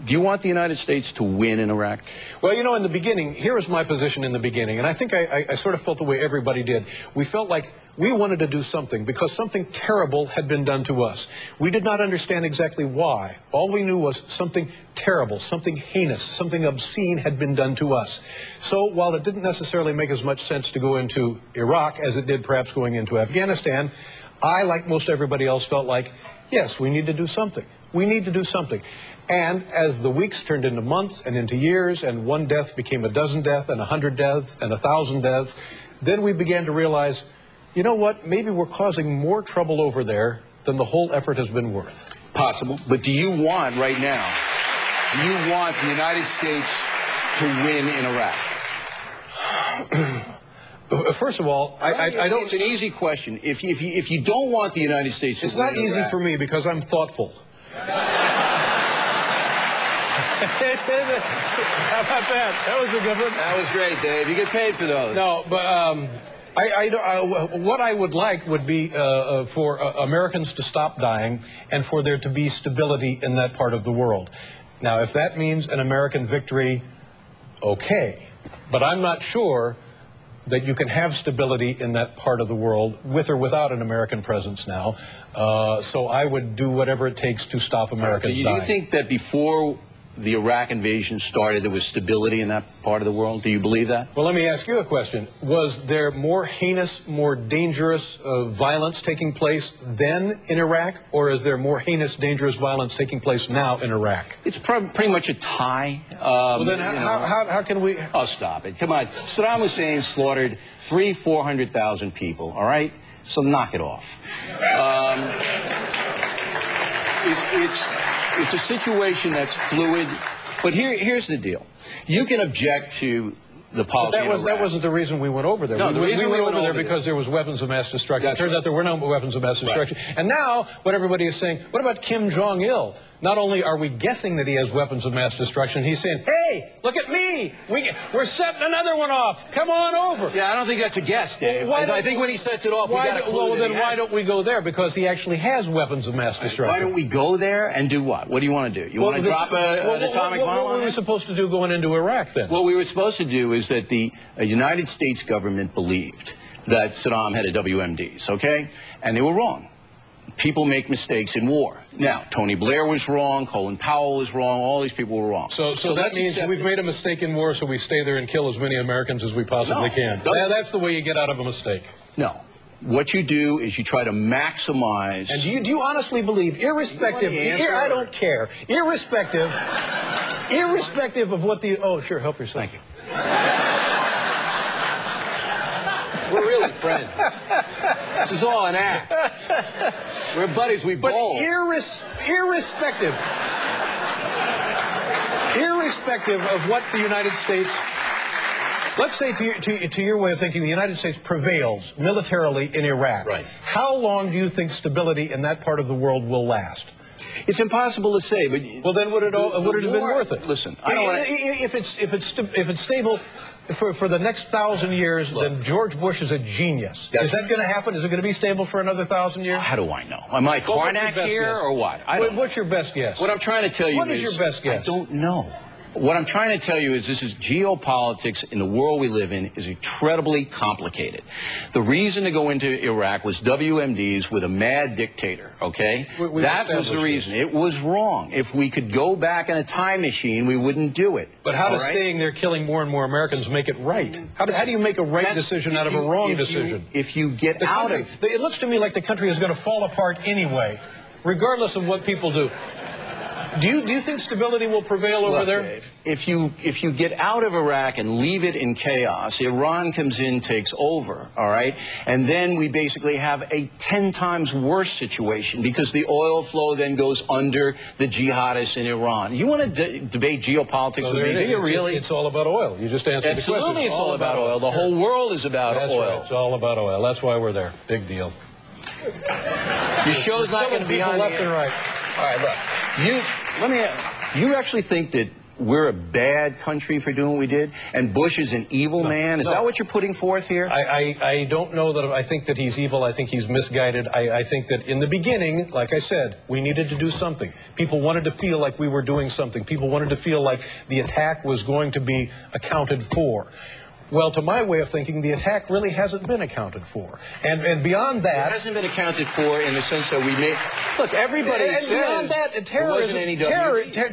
Do you want the United States to win in Iraq? Well, you know, in the beginning, here was my position in the beginning, and I think I sort of felt the way everybody did. We felt like we wanted to do something because something terrible had been done to us. We did not understand exactly why. All we knew was something terrible, something heinous, something obscene had been done to us. So while it didn't necessarily make as much sense to go into Iraq as it did perhaps going into Afghanistan, I, like most everybody else, felt like, yes, we need to do something. We need to do something. And as the weeks turned into months and into years, and one death became a dozen deaths, and 100 deaths, and 1,000 deaths, then we began to realize, you know what, maybe we're causing more trouble over there than the whole effort has been worth. Possible. But do you want, right now, do you want the United States to win in Iraq? First of all, I don't... It's an easy question. If you don't want the United States to win in Iraq... It's not easy for me because I'm thoughtful. How about that? That was a good one. That was great, Dave. You get paid for those. No, but what I would like would be for Americans to stop dying and for there to be stability in that part of the world. Now, if that means an American victory, okay. But I'm not sure that you can have stability in that part of the world with or without an American presence now. So I would do whatever it takes to stop Americans dying. Do you think that before the Iraq invasion started, there was stability in that part of the world? Do you believe that? Well, let me ask you a question. Was there more heinous, more dangerous violence taking place then in Iraq, or is there more heinous, dangerous violence taking place now in Iraq? It's pretty much a tie. Well, then how can we... Oh, stop it. Come on. Saddam Hussein slaughtered 400,000 people, all right? So knock it off. It's a situation that's fluid, but here's the deal. You can object to the policy in Iraq. That wasn't the reason we went over there. No, we went over there because there was weapons of mass destruction. It turned out there were no weapons of mass destruction. Right. And now, what everybody is saying, what about Kim Jong-il? Not only are we guessing that he has weapons of mass destruction, he's saying, hey, look at me. We're setting another one off. Come on over. Yeah, I don't think that's a guess, Dave. Well, I think when he sets it off, we got a clue. Well, then why don't we go there? Because he actually has weapons of mass destruction. Why don't we go there and do what? What do you want to do? You want to drop an atomic bomb on What were we supposed to do going into Iraq then? What we were supposed to do is that the United States government believed that Saddam had a WMDs, okay? And they were wrong. People make mistakes in war. Now, Tony Blair was wrong, Colin Powell was wrong, all these people were wrong. So that means we've made a mistake in war, so we stay there and kill as many Americans as we possibly can. That's the way you get out of a mistake. No. What you do is you try to maximize... And do you honestly believe, irrespective... I don't care. Irrespective of what the... Oh, sure, help yourself. Thank you. We're really friends. This is all an act. We're buddies, we bowl. But irrespective of what the United States... Let's say, to your way of thinking, the United States prevails militarily in Iraq. Right. How long do you think stability in that part of the world will last? It's impossible to say, but... Well, then would it have been worth it? Listen, I don't want to... If it's stable... For the next 1,000 years, then George Bush is a genius. Is that going to happen? Is it going to be stable for another 1,000 years? How do I know? Am I Karnak here or what? What's your best guess? What I'm trying to tell you is... What is your best guess? I don't know. What I'm trying to tell you is this is geopolitics in the world we live in is incredibly complicated. The reason to go into Iraq was WMDs with a mad dictator, okay? That was the reason. It was wrong. If we could go back in a time machine, we wouldn't do it. But how does staying there killing more and more Americans make it right? How do you make a right decision out of a wrong decision? If you get out of... It looks to me like the country is going to fall apart anyway, regardless of what people do. Do you think stability will prevail over there? Dave, if you get out of Iraq and leave it in chaos, Iran comes in, takes over, all right? And then we basically have a 10 times worse situation because the oil flow then goes under the jihadists in Iran. You want to debate geopolitics with me? Do you really? It's all about oil. You just answered the question. Absolutely, it's all about oil. The whole world is about oil. Right. It's all about oil. That's why we're there. Big deal. Your show's not going to be on left and right. All right, look. You actually think that we're a bad country for doing what we did, and Bush is an evil man? Is that what you're putting forth here? I don't know that I think that he's evil. I think he's misguided. I think that in the beginning, like I said, we needed to do something. People wanted to feel like we were doing something. People wanted to feel like the attack was going to be accounted for. Well, to my way of thinking, the attack really hasn't been accounted for. And beyond that... It hasn't been accounted for in the sense that we made... Look, everybody says beyond that,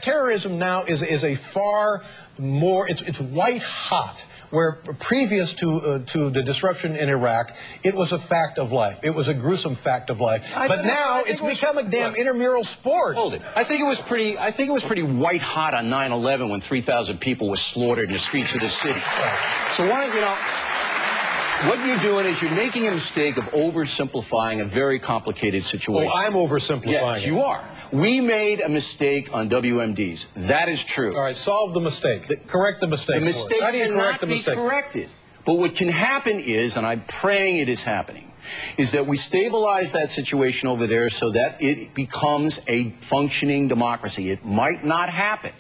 terrorism now is a far more... It's white hot. Where previous to the disruption in Iraq, it was a fact of life. It was a gruesome fact of life. But now it's become a damn intramural sport. Hold it. I think it was pretty white hot on 9/11 when 3,000 people were slaughtered in the streets of the city. So why, what you're doing is you're making a mistake of oversimplifying a very complicated situation. Oh, I'm oversimplifying. Yes, you are. We made a mistake on WMDs. That is true. All right, solve the mistake. Correct the mistake. The mistake cannot be corrected. But what can happen is, and I'm praying it is happening, is that we stabilize that situation over there so that it becomes a functioning democracy. It might not happen,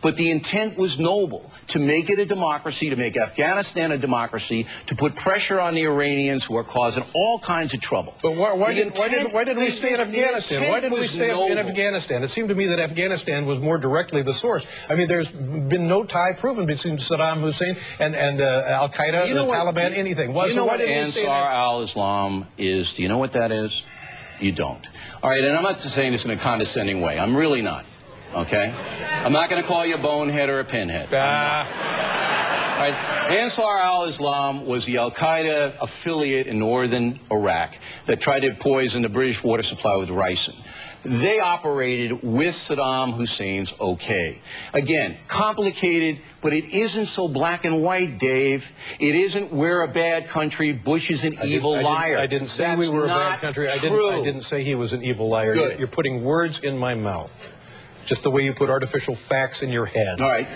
but the intent was noble, to make it a democracy, to make Afghanistan a democracy, to put pressure on the Iranians who are causing all kinds of trouble. But why did we stay in Afghanistan? Why did we stay in Afghanistan? It seemed to me that Afghanistan was more directly the source. I mean, there's been no tie proven between Saddam Hussein and Al-Qaeda, the Taliban, anything. You know what Ansar al-Islam is? Do you know what that is? You don't. All right, and I'm not saying this in a condescending way. I'm really not. Okay? I'm not going to call you a bonehead or a pinhead. Right. Ansar al-Islam was the al-Qaeda affiliate in northern Iraq that tried to poison the British water supply with ricin. They operated with Saddam Hussein's okay. Again, complicated, but it isn't so black and white, Dave. It isn't we're a bad country, Bush is an evil liar. I didn't say we were a bad country. I didn't say he was an evil liar. Good. You're putting words in my mouth. Just the way you put artificial facts in your head. All right.